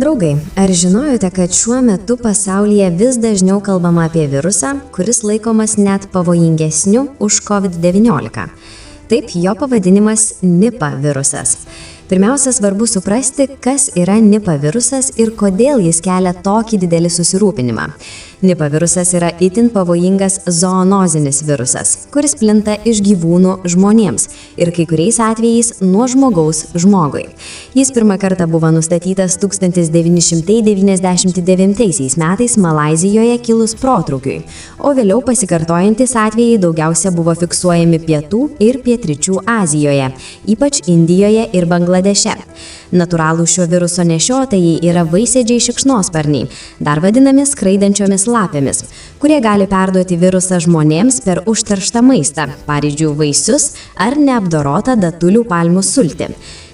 Draugai, ar žinojote, kad šiuo metu pasaulyje vis dažniau kalbama apie virusą, kuris laikomas net pavojingesniu už COVID-19? Taip, jo pavadinimas Nipah virusas. Pirmiausia, svarbu suprasti, kas yra Nipah virusas ir kodėl jis kelia tokį didelį susirūpinimą. Nipah virusas yra itin pavojingas zoonozinis virusas, kuris plinta iš gyvūnų žmonėms ir kai kuriais atvejais nuo žmogaus žmogui. Jis pirmą kartą buvo nustatytas 1999 metais Malaizijoje kilus protrūkiui, o vėliau pasikartojantis atvejai daugiausia buvo fiksuojami Pietų ir Pietryčių Azijoje, ypač Indijoje ir Bangladeše. Natūralų šio viruso nešiotojai yra vaisėdžiai šikšnosparniai, dar vadinami skraidančiomis lapėmis, kurie gali perduoti virusą žmonėms per užterštą maistą, pavyzdžiui, vaisius ar neapdorotą datulių palmių sultį.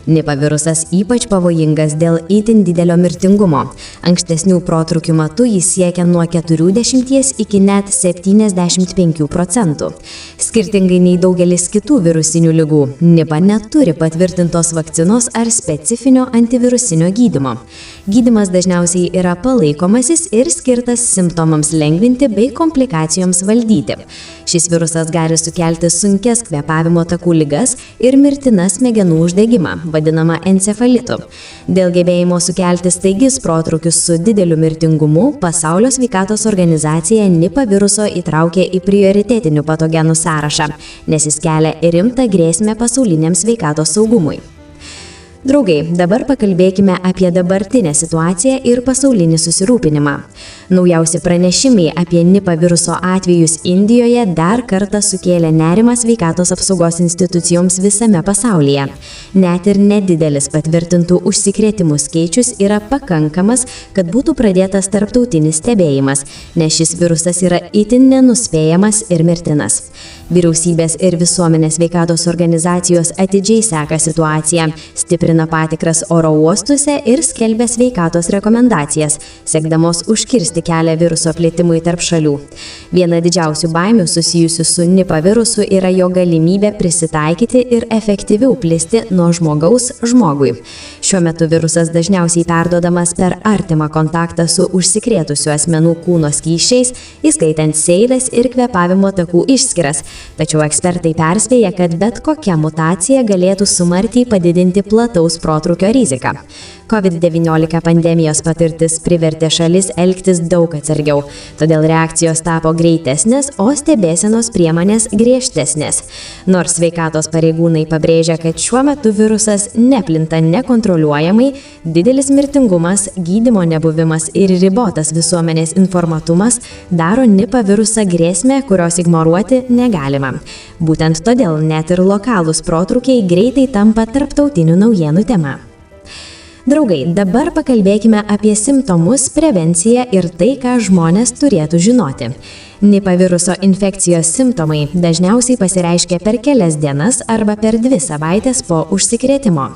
Nipah virusas ypač pavojingas dėl itin didelio mirtingumo. Ankstesnių protrūkių metu jis siekia nuo 40 iki net 75%. Skirtingai nei daugelis kitų virusinių ligų, Nipah neturi patvirtintos vakcinos ar specifinio antivirusinio gydymo. Gydymas dažniausiai yra palaikomasis ir skirtas simptomams lengvinti bei komplikacijoms valdyti. Šis virusas gali sukelti sunkias kvėpavimo takų ligas ir mirtiną smegenų uždegimą, vadinamą encefalitu. Dėl gebėjimo sukelti staigius protrūkius su dideliu mirtingumu, Pasaulio sveikatos organizacija Nipah viruso įtraukė į prioritetinių patogenų sąrašą, nes jis kelia rimtą grėsmę pasauliniam sveikatos saugumui. Draugai, dabar pakalbėkime apie dabartinę situaciją ir pasaulinį susirūpinimą. Naujausi pranešimai apie Nipah viruso atvejus Indijoje dar kartą sukėlė nerimą sveikatos apsaugos institucijoms visame pasaulyje. Net ir nedidelis patvirtintų užsikrėtimų skaičius yra pakankamas, kad būtų pradėtas tarptautinis stebėjimas, nes šis virusas yra itin nenuspėjamas ir mirtinas. Vyriausybės ir visuomenės sveikatos organizacijos atidžiai seka situaciją, stiprina patikras oro uostuose ir skelbia sveikatos rekomendacijas, siekdamos užkirsti kelią viruso plitimui tarp šalių. Viena didžiausių baimių susijusių su Nipah virusu yra jo galimybė prisitaikyti ir efektyviau plisti nuo žmogaus žmogui. Šiuo metu virusas dažniausiai perduodamas per artimą kontaktą su užsikrėtusių asmenų kūno skysčiais, įskaitant seilės ir kvėpavimo takų išskyras. Tačiau ekspertai perspėja, kad bet kokia mutacija galėtų smarkiai padidinti plataus protrūkio riziką. COVID-19 pandemijos patirtis privertė šalis elgtis daug atsargiau, todėl reakcijos tapo greitesnės, o stebėsenos priemonės griežtesnės. Nors sveikatos pareigūnai pabrėžia, kad šiuo metu virusas neplinta nekontroliuojamai, didelis mirtingumas, gydymo nebuvimas ir ribotas visuomenės informatumas daro Nipah virusą grėsmę, kurios ignoruoti negalima. Būtent todėl net ir lokalūs protrūkiai greitai tampa tarptautinių naujienų tema. Draugai, dabar pakalbėkime apie simptomus, prevenciją ir tai, ką žmonės turėtų žinoti. Nipah viruso infekcijos simptomai dažniausiai pasireiškia per kelias dienas arba per 2 savaitės po užsikrėtimo.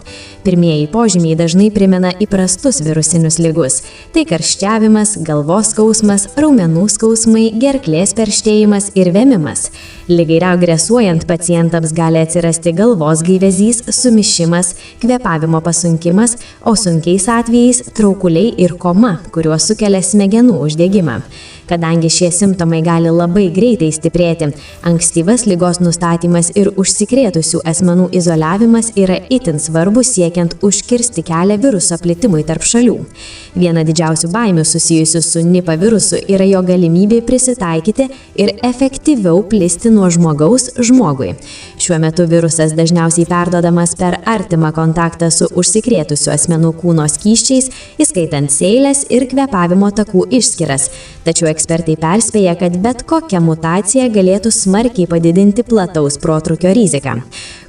Pirmieji požymiai dažnai primena įprastus virusinius ligus. Tai karščiavimas, galvos skausmas, raumenų skausmai, gerklės perštėjimas ir vėmimas. Ligai regresuojant pacientams gali atsirasti galvos gaivezys, sumišimas, kvėpavimo pasunkimas, o sunkiais atvejais traukuliai ir koma, kuriuos sukelia smegenų uždegimą. Kadangi šie simptomai gali labai greitai stiprėti, ankstyvas ligos nustatymas ir užsikrėtusių asmenų izoliavimas yra itin svarbus siekiant užkirsti kelią viruso plitimui tarp šalių. Viena didžiausių baimių susijusių su Nipah virusu yra jo galimybė prisitaikyti ir efektyviau plisti nuo žmogaus žmogui. Šiuo metu virusas dažniausiai perduodamas per artimą kontaktą su užsikrėtusių asmenų kūno skysčiais, įskaitant seilės ir kvėpavimo takų išskyras. Tačiau ekspertai perspėja, kad bet kokia mutacija galėtų smarkiai padidinti plataus protrūkio riziką.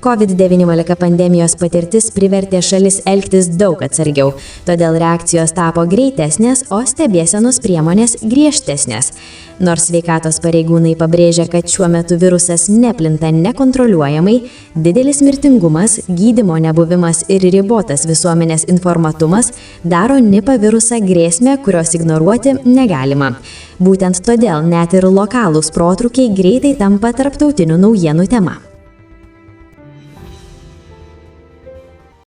COVID-19 pandemijos patirtis privertė šalis elgtis daug atsargiau, todėl reakcijos tapo greitesnės, o stebėsenos priemonės griežtesnės. Nors sveikatos pareigūnai pabrėžia, kad šiuo metu virusas neplinta nekontroliuojamai, didelis mirtingumas, gydymo nebuvimas ir ribotas visuomenės informatumas daro Nipah virusą grėsmę, kurios ignoruoti negalima. Būtent todėl net ir lokalūs protrūkiai greitai tampa tarptautinių naujienų tema.